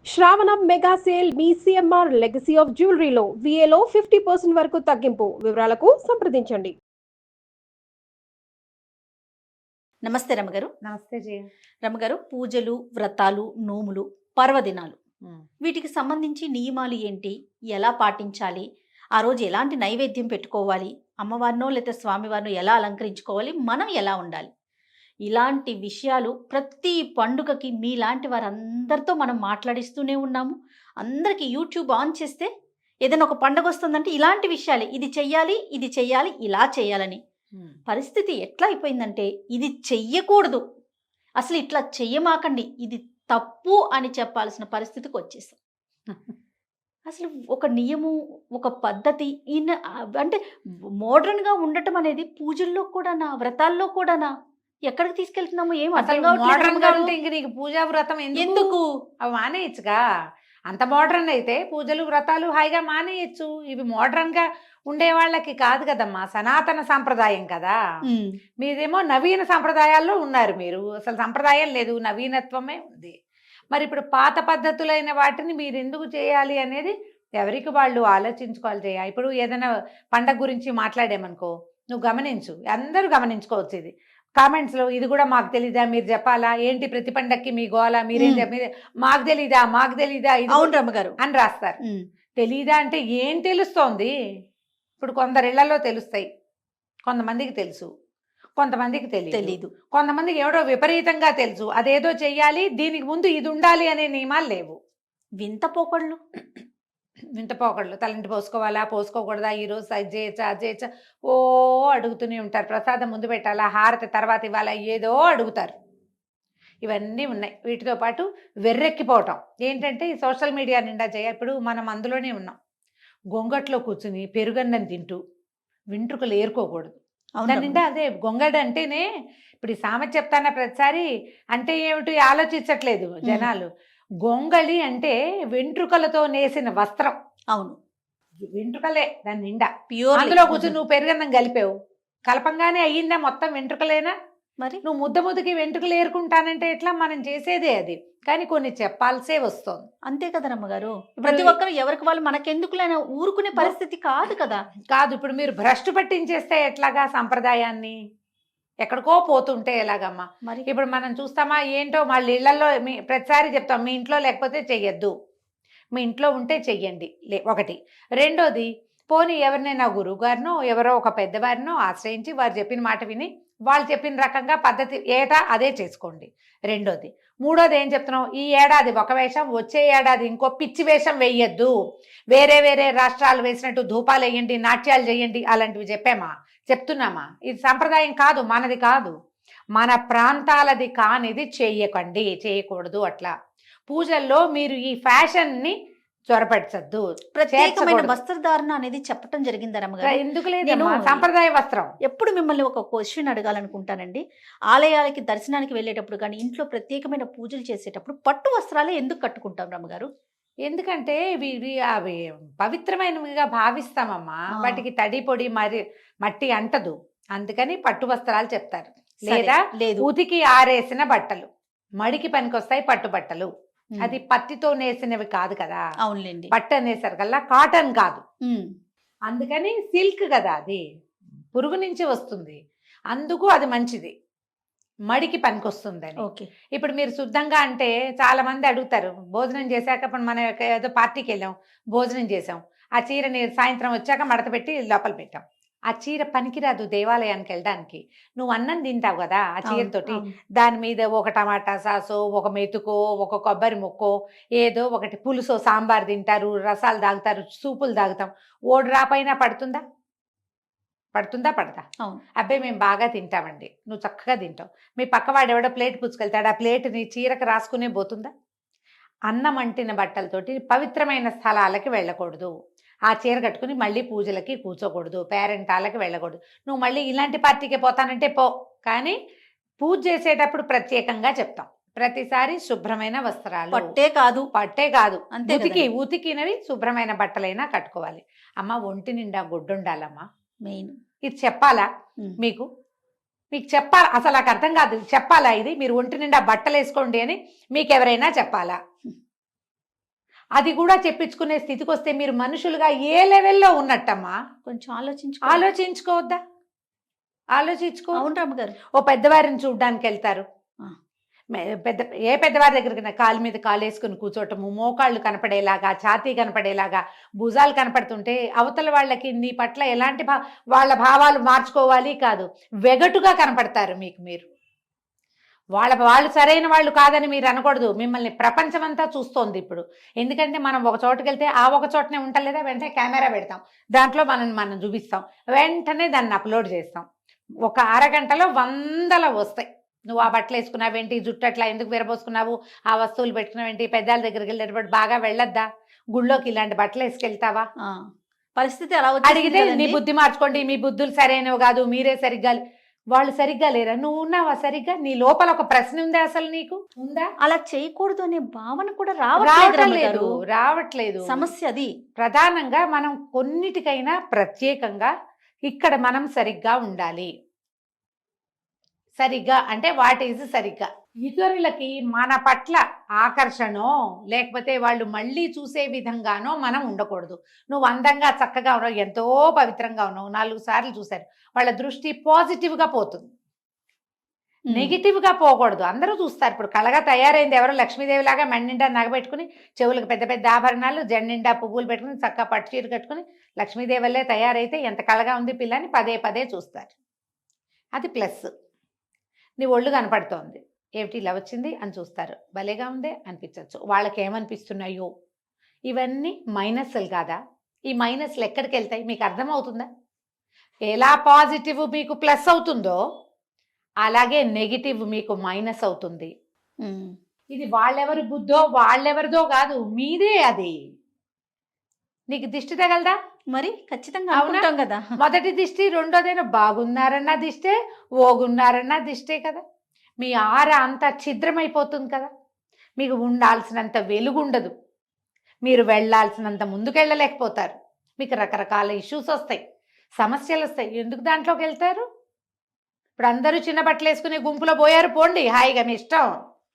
శ్రావణం mega sale మీ CMR legacy of జ్యువెలరీలో విఏలో 50% వరకు తగ్గింపు. వివరాలకు సంప్రదించండి. నమస్తే రమగారు. నమస్తే జయ. రమగారు, పూజలు, వ్రతాలు, నోములు, పర్వదినాలు వీటికి సంబంధించి నియమాలు ఏంటి? ఎలా పాటించాలి? ఆ రోజు ఎలాంటి నైవేద్యం పెట్టుకోవాలి? అమ్మవారినో లేదా స్వామివారినో ఎలా అలంకరించుకోవాలి? మనం ఎలా ఉండాలి? ఇలాంటి విషయాలు ప్రతి పండుగకి మీలాంటి వారందరితో మనం మాట్లాడిస్తూనే ఉన్నాము. అందరికీ యూట్యూబ్ ఆన్ చేస్తే ఏదైనా ఒక పండుగ వస్తుందంటే ఇలాంటి విషయాలే, ఇది చెయ్యాలి, ఇది చెయ్యాలి, ఇలా చేయాలని. పరిస్థితి ఎట్లా అయిపోయిందంటే ఇది చెయ్యకూడదు, అసలు ఇట్లా చెయ్యమాకండి, ఇది తప్పు అని చెప్పాల్సిన పరిస్థితికి వచ్చేసాం. అసలు ఒక నియము, ఒక పద్ధతి అంటే మోడర్న్గా ఉండటం అనేది పూజల్లో కూడానా, వ్రతాల్లో కూడానా? ఎక్కడికి తీసుకెళ్తున్నాము? ఏం అర్థం కావట్లేదు. ఇంక నీకు పూజా వ్రతం ఎందుకు? అవి మానేయచ్చుగా. అంత మోడర్న్ అయితే పూజలు వ్రతాలు హాయిగా మానేయచ్చు. ఇవి మోడర్న్ గా ఉండే వాళ్ళకి కాదు కదమ్మా, సనాతన సాంప్రదాయం కదా. మీరేమో నవీన సంప్రదాయాల్లో ఉన్నారు. మీరు అసలు సంప్రదాయం లేదు, నవీనత్వమే ఉంది. మరి ఇప్పుడు పాత పద్ధతులైన వాటిని మీరు ఎందుకు చేయాలి అనేది ఎవరికి వాళ్ళు ఆలోచించుకోవాలి చేయాలి. ఇప్పుడు ఏదైనా పండగ గురించి మాట్లాడామనుకో, నువ్వు గమనించు, అందరూ గమనించుకోవచ్చు. ఇది కామెంట్స్లో ఇది కూడా మాకు తెలీదా, మీరు చెప్పాలా ఏంటి, ప్రతి పండక్కి మీ గోలా, మీరేం మాకు తెలీదా, మాకు తెలీదా, అవును రమ్మగారు అని రాస్తారు. తెలీదా అంటే ఏం తెలుస్తోంది? ఇప్పుడు కొందరిళ్లలో తెలుస్తాయి, కొంతమందికి తెలుసు, కొంతమందికి తెలీదు, కొంతమందికి ఎవడో విపరీతంగా తెలుసు, అదేదో చెయ్యాలి, దీనికి ముందు ఇది ఉండాలి అనే నియమాలు లేవు. వింత పోకళ్ళు, తలంటి పోసుకోవాలా, పోసుకోకూడదా, ఈరోజు అది చేయచ్చా, అది చేయచ్చా, ఓ అడుగుతూనే ఉంటారు. ప్రసాదం ముందు పెట్టాలా, హారతి తర్వాత ఇవ్వాలా, ఏదో అడుగుతారు. ఇవన్నీ ఉన్నాయి. వీటితో పాటు వెర్రెక్కిపోవటం ఏంటంటే ఈ సోషల్ మీడియా నిండా ఇప్పుడు మనం అందులోనే ఉన్నాం. గొంగట్లో కూర్చుని పెరుగన్నం తింటూ వెంట్రుకలు ఏరుకోకూడదు. దాని నిండా అదే గొంగడ అంటేనే. ఇప్పుడు ఈ సామెత చెప్తానా ప్రతిసారి, అంటే ఏమిటి ఆలోచించట్లేదు జనాలు. గొంగళి అంటే వెంట్రుకలతో నేసిన వస్త్రం. అవును, వెంట్రుకలే దాని నిండా ప్యూర్. అందులో కూర్చొని నువ్వు పెరుగన్నం కలిపావు, కలపంగానే అయ్యిందా మొత్తం వెంట్రుకలేనా? మరి నువ్వు ముద్దకి వెంట్రుకలు ఏరుకుంటానంటే ఎట్లా? మనం చేసేదే అది, కానీ కొన్ని చెప్పాల్సే వస్తుంది. అంతే కదా రమ్మగారు. ప్రతి ఒక్కరు ఎవరికి వాళ్ళు మనకెందుకులైనా ఊరుకునే పరిస్థితి కాదు కదా. కాదు, ఇప్పుడు మీరు భ్రష్టు పట్టించేస్తే ఎట్లాగా సంప్రదాయాన్ని? ఎక్కడికో పోతుంటే ఎలాగమ్మా? మరి ఇప్పుడు మనం చూస్తామా ఏంటో, వాళ్ళ ఇళ్లలో ప్రతిసారి చెప్తాం మీ ఇంట్లో లేకపోతే చెయ్యొద్దు, మీ ఇంట్లో ఉంటే చెయ్యండి ఒకటి. రెండోది, పోనీ ఎవరినైనా గురువు గారినో ఎవరో ఒక పెద్దవారినో ఆశ్రయించి వారు చెప్పిన మాట విని వాళ్ళు చెప్పిన రకంగా పద్ధతి ఏటా అదే చేసుకోండి. రెండోది. మూడోది ఏం చెప్తున్నాం, ఈ ఏడాది ఒక వేషం, వచ్చే ఏడాది ఇంకో పిచ్చి వేషం వేయద్దు, వేరే వేరే రాష్ట్రాలు వేసినట్టు ధూపాలు వేయండి, నాట్యాలు చేయండి, అలాంటివి చెప్తున్నామా? ఇది సంప్రదాయం కాదు, మనది కాదు, మన ప్రాంతాలది కానిది చేయకూడదు. అట్లా పూజల్లో మీరు ఈ ఫ్యాషన్ని చొరపరచద్దు. ప్రత్యేకమైన వస్త్రధారణ అనేది చెప్పడం జరిగింది రమ్మగారు. ఎందుకు లేదు, సంప్రదాయ వస్త్రం. ఎప్పుడు మిమ్మల్ని ఒక క్వశ్చన్ అడగాలనుకుంటానండి. ఆలయాలకి దర్శనానికి వెళ్ళేటప్పుడు కానీ ఇంట్లో ప్రత్యేకమైన పూజలు చేసేటప్పుడు పట్టు వస్త్రాలే ఎందుకు కట్టుకుంటాం రమ్మగారు? ఎందుకంటే అవి పవిత్రమైనవిగా భావిస్తామమ్మా. వాటికి తడి పొడి మట్టి అంటదు, అందుకని పట్టు వస్త్రాలు చెప్తారు. లేదా ఉతికి ఆరేసిన బట్టలు, మడికి పనికొస్తాయి పట్టు బట్టలు. అది పత్తితో నేసినవి కాదు కదా. అవునులేండి, పట్టు అనేసరి కల్లా కాటన్ కాదు, అందుకని సిల్క్ కదా, అది పురుగు నుంచి వస్తుంది, అందుకు అది మంచిది, మడికి పనికొస్తుందని. ఓకే. ఇప్పుడు మీరు శుద్ధంగా అంటే చాలా మంది అడుగుతారు, భోజనం చేశాక ఇప్పుడు మనం ఏదో పార్టీకి వెళ్ళాం, భోజనం చేసాం, ఆ చీరని సాయంత్రం వచ్చాక మడత పెట్టి లోపల పెట్టాం. ఆ చీర పనికిరాదు దేవాలయానికి వెళ్ళడానికి. నువ్వు అన్నం తింటావు కదా ఆ చీరతోటి, దాని మీద ఒక టమాటా సాసో, ఒక మెతుకో, ఒక కొబ్బరి ముక్కో, ఏదో ఒకటి పులుసో, సాంబార్ తింటారు, రసాలు తాగుతారు, సూపులు తాగుతాం. ఓడి రాపైనా పడుతుందా? పడతా? అబ్బాయి మేము బాగా తింటామండి, నువ్వు చక్కగా తింటావు, మీ పక్కవాడు ఎవడో ప్లేట్ పుచ్చుకెళ్తాడు, ఆ ప్లేట్ని చీరకు రాసుకునే పోతుందా? అన్నం అంటిన బట్టలతోటి పవిత్రమైన స్థలాలకి వెళ్ళకూడదు, ఆ చీర కట్టుకుని మళ్ళీ పూజలకి కూర్చోకూడదు, పేరెంటాలకి వెళ్ళకూడదు. నువ్వు మళ్ళీ ఇలాంటి పార్టీకే పోతానంటే పో, కానీ పూజ చేసేటప్పుడు ప్రత్యేకంగా చెప్తాం, ప్రతిసారి శుభ్రమైన వస్త్రాలు, పట్టే కాదు ఉతికినవి శుభ్రమైన బట్టలైనా కట్టుకోవాలి. అమ్మ ఒంటి నిండా గుడ్డుండాలమ్మా, మెయిన్. ఇది చెప్పాలా మీకు చెప్పాలా? అసలు నాకు అర్థం కాదు, చెప్పాలా ఇది? మీరు ఒంటి నిండా బట్టలు వేసుకోండి అని మీకు ఎవరైనా చెప్పాలా? అది కూడా చెప్పించుకునే స్థితికి వస్తే మీరు మనుషులుగా ఏ లెవెల్లో ఉన్నట్టమ్మా? కొంచెం ఆలోచించుకోవద్దా? ఆలోచించుకో. అవును రమ్మగారు. ఓ పెద్దవారిని చూడ్డానికి వెళ్తారు, ఆ. ఏ పెద్దవారి దగ్గరికి కాలు మీద కాలు వేసుకుని కూర్చోటము, మోకాళ్ళు కనపడేలాగా, ఛాతీ కనపడేలాగా, భుజాలు కనపడుతుంటే అవతల వాళ్ళకి నీ పట్ల ఎలాంటి వాళ్ళ భావాలు మార్చుకోవాలి కాదు, వెగటుగా కనపడతారు మీకు మీరు. వాళ్ళు సరైన వాళ్ళు కాదని మీరు అనకూడదు. మిమ్మల్ని ప్రపంచమంతా చూస్తోంది ఇప్పుడు. ఎందుకంటే మనం ఒక చోటుకి వెళ్తే ఆ ఒక చోటనే ఉంటలేదా, వెంటనే కెమెరా పెడతాం, దాంట్లో మనం చూపిస్తాం, వెంటనే దాన్ని అప్లోడ్ చేస్తాం. ఒక అరగంటలో 100 వస్తాయి. నువ్వు ఆ బట్టలు వేసుకున్నావేంటి, జుట్టు అట్లా ఎందుకు విరబోసుకున్నావు, ఆ వస్తువులు పెట్టుకున్నావేంటి, పెద్దాల దగ్గరికి వెళ్ళేటప్పుడు బాగా వెళ్ళొద్దా, గుళ్ళోకి ఇలాంటి బట్టలు వేసుకెళ్తావా, పరిస్థితి అలా అడిగితే నీ బుద్ధి మార్చుకోండి, మీ బుద్ధులు సరైనవి కాదు, మీరే సరిగ్గా, వాళ్ళు సరిగ్గా లేరా, నువ్వు ఉన్నావా సరిగ్గా, నీ లోపల ఒక ప్రశ్న ఉందా, అసలు నీకు ఉందా? అలా చేయకూడదు అనే భావన కూడా రావట్లేదు. సమస్య అది. ప్రధానంగా మనం కొన్నిటికైనా ప్రత్యేకంగా ఇక్కడ మనం సరిగ్గా ఉండాలి. సరిగ్గా అంటే వాట్ ఈజ్ సరిగ్గా, ఇతరులకి మన పట్ల ఆకర్షణో లేకపోతే వాళ్ళు మళ్ళీ చూసే విధంగానో మనం ఉండకూడదు. నువ్వు అందంగా చక్కగా ఉన్నావు, ఎంతో పవిత్రంగా ఉన్నావు, 4 సార్లు చూశారు, వాళ్ళ దృష్టి పాజిటివ్గా పోతుంది, నెగిటివ్గా పోకూడదు. అందరూ చూస్తారు. ఇప్పుడు కళగా తయారైంది ఎవరో లక్ష్మీదేవి లాగా మెన్నిండా నగబెట్టుకుని, చెవులకు పెద్ద పెద్ద ఆభరణాలు, జెండిండా పువ్వులు పెట్టుకుని, చక్కగా పట్టు చీర కట్టుకుని లక్ష్మీదేవి వల్లే తయారైతే ఎంత కళగా ఉంది పిల్లని పదే పదే చూస్తారు. అది ప్లస్. నీ ఒళ్ళు కనపడుతోంది, ఏమిటి ఇలా వచ్చింది అని చూస్తారు, భలేగా ఉందే అనిపించవచ్చు. వాళ్ళకి ఏమనిపిస్తున్నాయో ఇవన్నీ మైనస్లు కాదా? ఈ మైనస్లు ఎక్కడికి వెళ్తాయి మీకు అర్థమవుతుందా? ఎలా పాజిటివ్ మీకు ప్లస్ అవుతుందో అలాగే నెగిటివ్ మీకు మైనస్ అవుతుంది. ఇది వాళ్ళెవరి బుద్ధో వాళ్ళెవరిదో కాదు, మీదే. అది నీకు దిష్టి తగలదా? మరి ఖచ్చితంగా అనుకుంటాం కదా. మొదటి దిష్టి, రెండోదైనా బాగున్నారన్న దిష్టే, ఓగున్నారన్న దిష్టే కదా. మీ ఆర అంతా ఛిద్రమైపోతుంది కదా, మీకు ఉండాల్సినంత వెలుగుండదు, మీరు వెళ్ళాల్సినంత ముందుకెళ్ళలేకపోతారు, మీకు రకరకాల ఇష్యూస్ వస్తాయి, సమస్యలు వస్తాయి. ఎందుకు దాంట్లోకి వెళ్తారు? ఇప్పుడు అందరూ చిన్న బట్టలు వేసుకునే గుంపులో పోయారు, పోండి హాయిగా మీ ఇష్టం,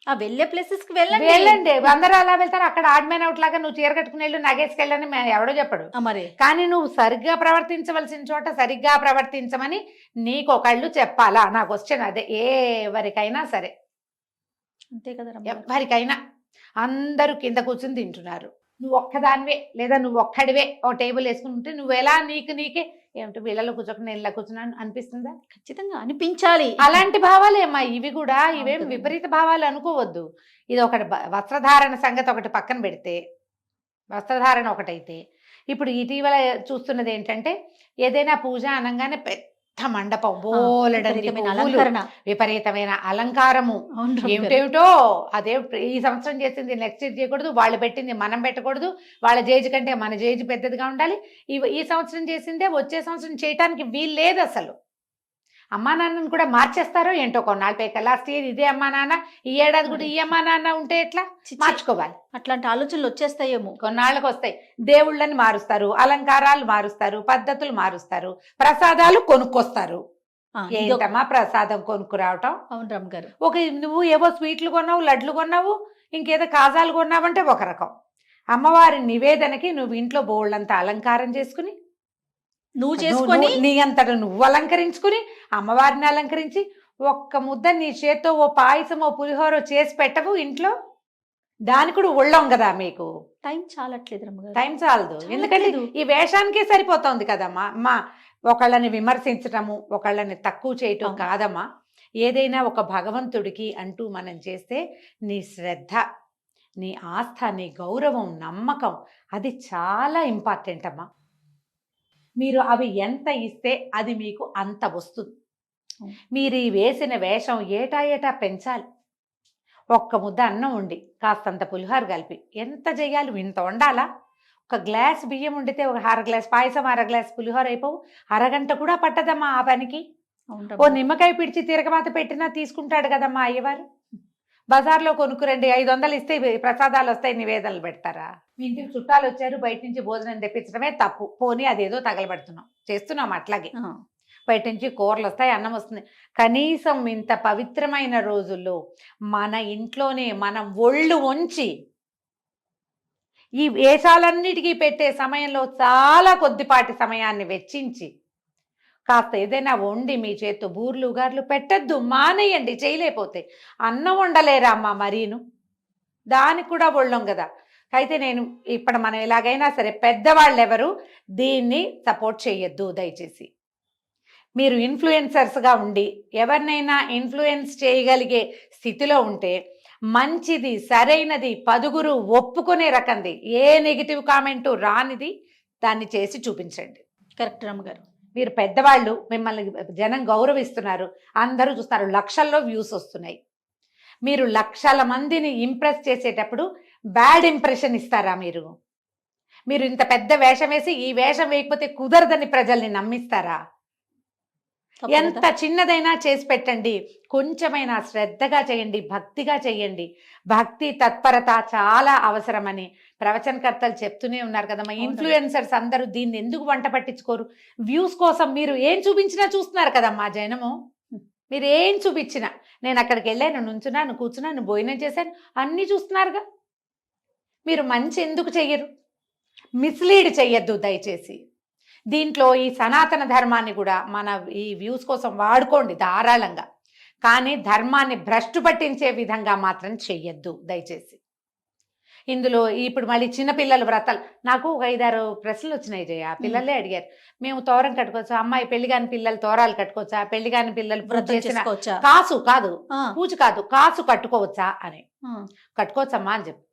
ఆ వెళ్ళే ప్లేసెస్ కి వెళ్ళండి. అందరూ అలా వెళ్తారు. అక్కడ ఆడ్మెన్ అవుట్ లాగా నువ్వు చీర కట్టుకుని వెళ్ళు, నగేసుకెళ్ళని ఎవడో చెప్పడు. మరి కానీ నువ్వు సరిగ్గా ప్రవర్తించవలసిన చోట సరిగ్గా ప్రవర్తించమని నీకు ఒకళ్ళు చెప్పాలా? నా క్వశ్చన్ అదే. ఎవరికైనా సరే, అంతే కదా, ఎవరికైనా. అందరూ కింద కూర్చుని తింటున్నారు, నువ్వు ఒక్కదానివే లేదా నువ్వు ఒక్కడివే ఓ టేబుల్ వేసుకుని ఉంటే నువ్వు ఎలా నీకు ఏమిటి వీళ్ళలో కూర్చోక నేను ఇలా కూర్చున్నాను అనిపిస్తుందా? ఖచ్చితంగా అనిపించాలి. అలాంటి భావాలేమ్మా ఇవి కూడా. ఇవేం విపరీత భావాలు అనుకోవద్దు. ఇది ఒకటి. వస్త్రధారణ సంగతి ఒకటి పక్కన పెడితే, వస్త్రధారణ ఒకటైతే, ఇప్పుడు ఇటీవల చూస్తున్నది ఏంటంటే, ఏదైనా పూజ అనగానే పెద్ద మండపం, బోలెడన్ని పువ్వులు, విపరీతమైన అలంకారము, ఏమిటేమిటో. అదే ఈ సంవత్సరం చేసింది నెక్స్ట్ ఇయర్ చేయకూడదు, వాళ్ళు పెట్టింది మనం పెట్టకూడదు, వాళ్ళ జేజు కంటే మన జేజు పెద్దదిగా ఉండాలి, ఈ సంవత్సరం చేసిందే వచ్చే సంవత్సరం చేయటానికి వీలు లేదు అసలు. అమ్మా నాన్నని కూడా మార్చేస్తారో ఏంటో కొన్నాళ్ళు పైకి. లాస్ట్ ఇయర్ ఇదే అమ్మా నాన్న, ఈ ఏడాది కూడా ఈ అమ్మా నాన్న ఉంటే ఎట్లా? మార్చుకోవాలి. అట్లాంటి ఆలోచనలు వచ్చేస్తాయేమో, కొన్నాళ్ళకి వస్తాయి. దేవుళ్ళని మారుస్తారు, అలంకారాలు మారుస్తారు, పద్ధతులు మారుస్తారు, ప్రసాదాలు కొనుక్కొస్తారు. ఏంటమ్మా ప్రసాదం కొనుక్కు రావటం? అవును రమ్ గారు. నువ్వు ఏవో స్వీట్లు కొన్నావు, లడ్లు కొన్నావు, ఇంకేదో కాజాలు కొన్నావంటే ఒక రకం. అమ్మవారి నివేదనకి నువ్వు ఇంట్లో బోళ్ళంతా అలంకారం చేసుకుని, నువ్వు చేసుకొని నీ అంతట నువ్వు అలంకరించుకుని, అమ్మవారిని అలంకరించి, ఒక్క ముద్ద నీ చేత్తో ఓ పాయసం ఓ పులిహోర చేసి పెట్టవు ఇంట్లో, దాని కూడా ఒళ్ళం కదా మీకు. టైం చాలట్లేదు రమ్మగారు. టైం చాలదు, ఎందుకంటే ఈ వేషానికే సరిపోతుంది కదమ్మా. అమ్మా ఒకళ్ళని విమర్శించటము, ఒకళ్ళని తక్కువ చేయటం కాదమ్మా. ఏదైనా ఒక భగవంతుడికి అంటూ మనం చేస్తే నీ శ్రద్ధ, నీ ఆస్థ, నీ గౌరవం, నమ్మకం, అది చాలా ఇంపార్టెంట్ అమ్మా. మీరు అవి ఎంత ఇస్తే అది మీకు అంత వస్తుంది. మీరు ఈ వేసిన వేషం ఏటా పెంచాలి. ఒక్క ముద్ద అన్నం ఉండి కాస్తంత పులిహోర కలిపి ఎంత చేయాలి? ఇంత వండాలా? ఒక గ్లాస్ బియ్యం వండితే ఒక 1/2 గ్లాస్ పాయసం, 1/2 గ్లాస్ పులిహోర అయిపోవు. అరగంట కూడా పట్టదమ్మా ఆ పనికి. ఓ నిమ్మకాయ పిడిచి తిరగమాత పెట్టినా తీసుకుంటాడు కదమ్మా అయ్యవారు. బజార్లో కొనుక్కురండి, 500 ఇస్తే ప్రసాదాలు వస్తాయి, నివేదనలు పెడతారా? మీ ఇంటికి చుట్టాలు వచ్చారు, బయట నుంచి భోజనం తెప్పించడమే తప్పు. పోనీ అదేదో చేస్తున్నాం అట్లాగే. బయట నుంచి కూరలు వస్తాయి, అన్నం వస్తుంది. కనీసం ఇంత పవిత్రమైన రోజుల్లో మన ఇంట్లోనే మనం ఒళ్ళు వంచి ఈ వేషాలన్నిటికీ పెట్టే సమయంలో చాలా కొద్దిపాటి సమయాన్ని వెచ్చించి కాస్త ఏదైనా వండి మీ చేత్తో బూర్లు గార్లు పెట్టద్దు, మానేయండి. చేయలేకపోతే అన్నం వండలేరా అమ్మ మరీను, దానికి కూడా ఒళ్ళం కదా. అయితే నేను ఇప్పుడు మనం ఎలాగైనా సరే పెద్దవాళ్ళు ఎవరు దీన్ని సపోర్ట్ చేయొద్దు దయచేసి. మీరు ఇన్ఫ్లుయెన్సర్స్గా ఉండి ఎవరినైనా ఇన్ఫ్లుయెన్స్ చేయగలిగే స్థితిలో ఉంటే మంచిది, సరైనది, పదుగురు ఒప్పుకునే రకంది, ఏ నెగిటివ్ కామెంటు రానిది దాన్ని చేసి చూపించండి. కరెక్ట్ రమ్మగారు. మీరు పెద్దవాళ్ళు, మిమ్మల్ని జనం గౌరవిస్తున్నారు, అందరూ చూస్తున్నారు, లక్షల్లో వ్యూస్ వస్తున్నాయి. మీరు లక్షల మందిని ఇంప్రెస్ చేసేటప్పుడు బ్యాడ్ ఇంప్రెషన్ ఇస్తారా? మీరు ఇంత పెద్ద వేషం వేసి ఈ వేషం వేయకపోతే కుదరదని ప్రజల్ని నమ్మిస్తారా? ఎంత చిన్నదైనా చేసి పెట్టండి, కొంచెమైనా శ్రద్ధగా చేయండి, భక్తిగా చేయండి. భక్తి తత్పరత చాలా అవసరమని ప్రవచనకర్తలు చెప్తూనే ఉన్నారు కదమ్మా. ఇన్ఫ్లుయెన్సర్స్ అందరూ దీన్ని ఎందుకు వంట పట్టించుకోరు? వ్యూస్ కోసం మీరు ఏం చూపించినా చూస్తున్నారు కదమ్మా జనము. మీరు ఏం చూపించినా, నేను అక్కడికి వెళ్ళాను, నుంచున్నాను, కూర్చున్నాను, భోజనం చేశాను, అన్నీ చూస్తున్నారుగా. మీరు మంచి ఎందుకు చెయ్యరు? మిస్లీడ్ చెయ్యొద్దు దయచేసి. దీంట్లో ఈ సనాతన ధర్మాన్ని కూడా మన ఈ వ్యూస్ కోసం వాడుకోండి ధారాళంగా, కానీ ధర్మాన్ని భ్రష్టు పట్టించే విధంగా మాత్రం చెయ్యొద్దు దయచేసి. ఇందులో ఇప్పుడు మళ్ళీ చిన్నపిల్లల వ్రతాలు, నాకు ఒక 5-6 ప్రశ్నలు వచ్చినాయి జయ. పిల్లలే అడిగారు, మేము తోరం కట్టుకోవచ్చా, అమ్మాయి పెళ్లి కాని పిల్లలు తోరాలు కట్టుకోవచ్చా, పెళ్లి కాని పిల్లలు చేసిన కాసు కాదు, పూజ కాదు, కాసు కట్టుకోవచ్చా అని. కట్టుకోవచ్చమ్మా అని చెప్పు.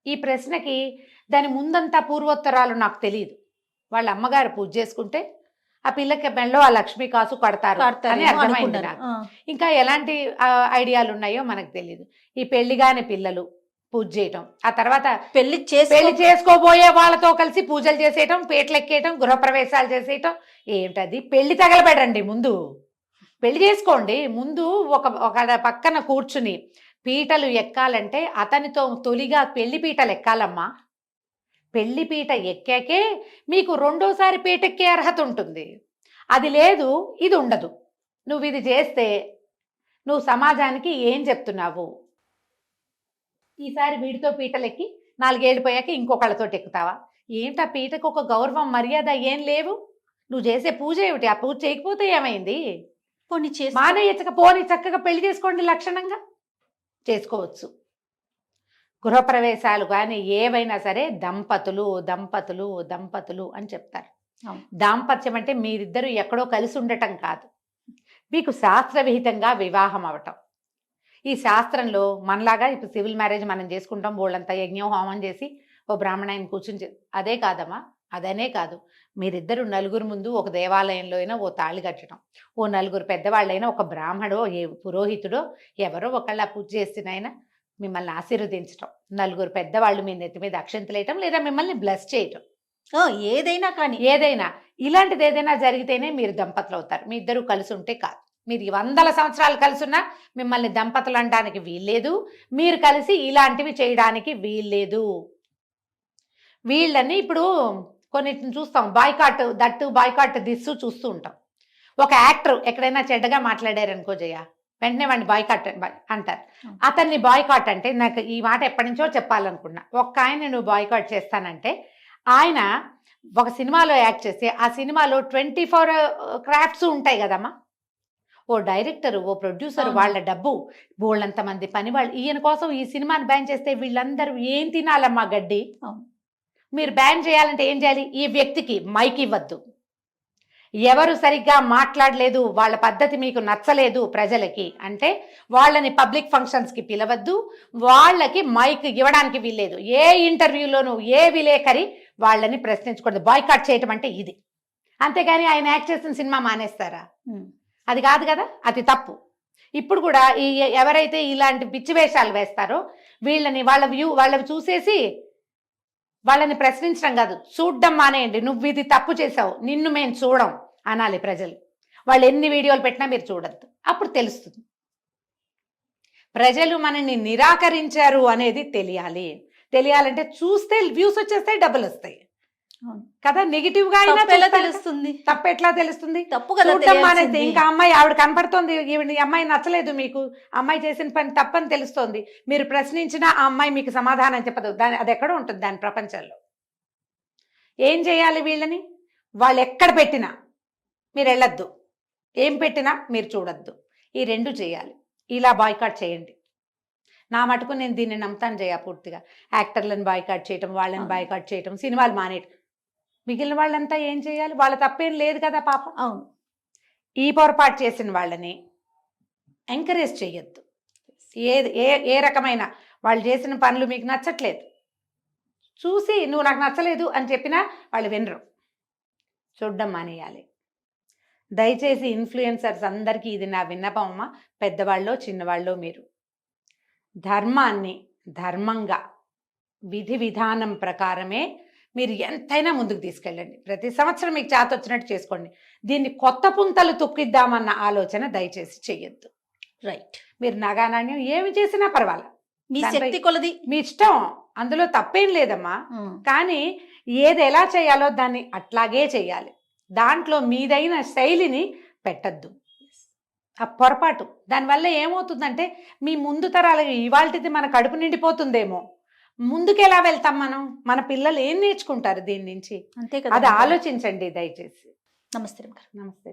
ఈ ప్రశ్నకి దాని ముందంతా పూర్వోత్తరాలు నాకు తెలియదు. వాళ్ళ అమ్మగారు పూజ చేసుకుంటే ఆ పిల్లకి మెళ్ళో ఆ లక్ష్మీ కాసు కడతారు అని అర్థమైంది నాకు. ఇంకా ఎలాంటి ఐడియాలు ఉన్నాయో మనకు తెలియదు. ఈ పెళ్లిగాని పిల్లలు పూజ చేయటం, ఆ తర్వాత పెళ్లి చేసుకోబోయే వాళ్ళతో కలిసి పూజలు చేసేయటం, పీటలు ఎక్కేయటం, గృహప్రవేశాలు చేసేయటం, ఏమిటది? పెళ్లి తగలబెడండి, ముందు పెళ్లి చేసుకోండి. ముందు ఒక పక్కన కూర్చుని పీటలు ఎక్కాలంటే అతనితో తొలిగా పెళ్లి పీటలు ఎక్కాలమ్మా. పెళ్లి పీట ఎక్కాకే మీకు రెండోసారి పీట ఎక్కే అర్హత ఉంటుంది. అది లేదు, ఇది ఉండదు. నువ్వు ఇది చేస్తే నువ్వు సమాజానికి ఏం చెప్తున్నావు? ఈసారి వీడితో పీటలెక్కి 4 ఏళ్ళు పోయాక ఇంకొకళ్ళతో ఎక్కుతావా? ఏంటా పీటకు ఒక గౌరవం, మర్యాద ఏం లేవు? నువ్వు చేసే పూజ ఏమిటి? ఆ పూజ చేయకపోతే ఏమైంది? మానేయచ్చక పోనీ, చక్కగా పెళ్లి చేసుకోండి, లక్షణంగా చేసుకోవచ్చు. గృహప్రవేశాలు కానీ ఏవైనా సరే దంపతులు దంపతులు దంపతులు అని చెప్తారు. దాంపత్యం అంటే మీరిద్దరూ ఎక్కడో కలిసి ఉండటం కాదు, మీకు శాస్త్రవిహితంగా వివాహం అవటం. ఈ శాస్త్రంలో మనలాగా ఇప్పుడు సివిల్ మ్యారేజ్ మనం చేసుకుంటాం, వాళ్ళంతా యజ్ఞం హోమం చేసి ఓ బ్రాహ్మణాయన కూర్చుని, అదే కాదమ్మా. అదనే కాదు, మీరిద్దరు నలుగురు ముందు ఒక దేవాలయంలో అయినా ఓ తాళి కట్టడం, ఓ నలుగురు పెద్దవాళ్ళైనా, ఒక బ్రాహ్మడో ఏ పురోహితుడో ఎవరో ఒకళ్ళ పూజ చేసినైనా మిమ్మల్ని ఆశీర్వదించటం, నలుగురు పెద్దవాళ్ళు మీ నెత్తి మీద అక్షంతలేయటం, లేదా మిమ్మల్ని బ్లెస్ చేయటం, ఏదైనా కానీ ఏదైనా ఇలాంటిది ఏదైనా జరిగితేనే మీరు దంపతులు అవుతారు. మీ ఇద్దరు కలిసి ఉంటే కాదు. మీరు 100 సంవత్సరాలు కలిసి ఉన్నా మిమ్మల్ని దంపతులు అనడానికి వీల్లేదు, మీరు కలిసి ఇలాంటివి చేయడానికి వీల్లేదు. వీళ్ళని ఇప్పుడు కొన్నిటిని చూస్తాం, బాయ్కాట్ దట్టు, బాయ్కాట్ దిస్సు చూస్తూ ఉంటాం. ఒక యాక్టర్ ఎక్కడైనా చెడ్డగా మాట్లాడారనుకో జయ, వెంటనే వాడిని బాయ్కాట్ అంటారు. అతన్ని బాయ్కాట్ అంటే, నాకు ఈ మాట ఎప్పటి నుంచో చెప్పాలనుకున్నా. ఒక్క ఆయన నువ్వు బాయ్కాట్ చేస్తానంటే, ఆయన ఒక సినిమాలో యాక్ట్ చేస్తే ఆ సినిమాలో 24 క్రాఫ్ట్స్ ఉంటాయి కదమ్మా. ఓ డైరెక్టర్, ఓ ప్రొడ్యూసర్, వాళ్ళ డబ్బు, బోళ్ళంతమంది పని వాళ్ళు. ఈయన కోసం ఈ సినిమాని బ్యాన్ చేస్తే వీళ్ళందరూ ఏం తినాలమ్మా గడ్డి? మీరు బ్యాన్ చేయాలంటే ఏం చేయాలి? ఈ వ్యక్తికి మైక్ ఇవ్వద్దు, ఎవరు సరిగ్గా మాట్లాడలేదు, వాళ్ళ పద్ధతి మీకు నచ్చలేదు ప్రజలకి అంటే వాళ్ళని పబ్లిక్ ఫంక్షన్స్కి పిలవద్దు, వాళ్ళకి మైక్ ఇవ్వడానికి వీల్లేదు. ఏ ఇంటర్వ్యూలోనూ ఏ విలేకరి వాళ్ళని ప్రశ్నించకూడదు. బాయ్కాట్ చేయటం అంటే ఇది. అంతేగాని ఆయన యాక్ట్ చేసిన సినిమా మానేస్తారా? అది కాదు కదా, అది తప్పు. ఇప్పుడు కూడా ఈ ఎవరైతే ఇలాంటి పిచ్చి వేషాలు వేస్తారో వీళ్ళని వాళ్ళవి చూసేసి వాళ్ళని ప్రశ్నించడం కాదు, చూడ్డం మానేయండి. నువ్వు ఇది తప్పు చేసావు, నిన్ను మేము చూడం అనాలి ప్రజలు. వాళ్ళు ఎన్ని వీడియోలు పెట్టినా మీరు చూడద్దు, అప్పుడు తెలుస్తుంది. ప్రజలు మనని నిరాకరించారు అనేది తెలియాలంటే చూస్తే వ్యూస్ వచ్చేస్తాయి, డబ్బులు వస్తాయి. అవును. కదా, నెగిటివ్ గా అయినా తప్పు ఎలా చూస్తారు. తెలుస్తుంది? తప్పు ఎట్లా తెలుస్తుంది? తప్పు కదా చూడడం మానేస్తే తెలియాల్సింది. ఇంకా అమ్మాయి ఆవిడ కనపడుతోంది, ఈవిడ ఈ అమ్మాయి నచ్చలేదు మీకు, అమ్మాయి చేసిన పని తప్పని తెలుస్తోంది, మీరు ప్రశ్నించినా ఆ అమ్మాయి మీకు సమాధానం చెప్పదు, దాని అది ఎక్కడో ఉంటుంది దాని ప్రపంచంలో. ఏం చేయాలి వీళ్ళని? వాళ్ళు ఎక్కడ పెట్టినా మీరు వెళ్ళొద్దు, ఏం పెట్టినా మీరు చూడొద్దు, ఈ రెండు చేయాలి. ఇలా బాయ్కాట్ చేయండి. నా మటుకు నేను దీన్ని నమ్ముతాను జయ పూర్తిగా. యాక్టర్లను బాయ్కాట్ చేయటం, వాళ్ళని బాయ్కాట్ చేయటం, సినిమాలు మానేయటం. మిగిలిన వాళ్ళంతా ఏం చేయాలి? వాళ్ళ తప్పేం లేదు కదా పాపం. అవును. ఈ పొరపాటు చేసిన వాళ్ళని ఎంకరేజ్ చేయొద్దు. ఏది ఏ ఏ రకమైన వాళ్ళు చేసిన పనులు మీకు నచ్చట్లేదు, చూసి నువ్వు నాకు నచ్చలేదు అని చెప్పినా వాళ్ళు వినరు, చూడడం మానేయాలి. దయచేసి ఇన్ఫ్లుయెన్సర్స్ అందరికీ ఇది నా విన్నపం అమ్మా. పెద్దవాళ్ళో చిన్నవాళ్ళో మీరు ధర్మాన్ని ధర్మంగా విధి విధానం ప్రకారమే మీరు ఎంతైనా ముందుకు తీసుకెళ్ళండి. ప్రతి సంవత్సరం మీకు చేత వచ్చినట్టు చేసుకోండి. దీన్ని కొత్త పుంతలు తొక్కిద్దామన్న ఆలోచన దయచేసి చెయ్యొద్దు. రైట్. మీరు నగానాణ్యం ఏమి చేసినా పర్వాలేదు, మీ దానిపై శక్తి కొలది. మీ ఇష్టం, అందులో తప్పేం లేదమ్మా. కానీ ఏది ఎలా చేయాలో దాన్ని అట్లాగే చేయాలి. దాంట్లో మీదైన శైలిని పెట్టద్దు. ఆ పొరపాటు దానివల్ల ఏమవుతుందంటే మీ ముందు తరాలకి ఇవాళది మన కడుపు నిండిపోతుందేమో, ముందుకు ఎలా వెళ్తాం మనం? మన పిల్లలు ఏం నేర్చుకుంటారు దీని నుంచి? అంతే కదా. అది ఆలోచించండి దయచేసి. నమస్తే. నమస్తే.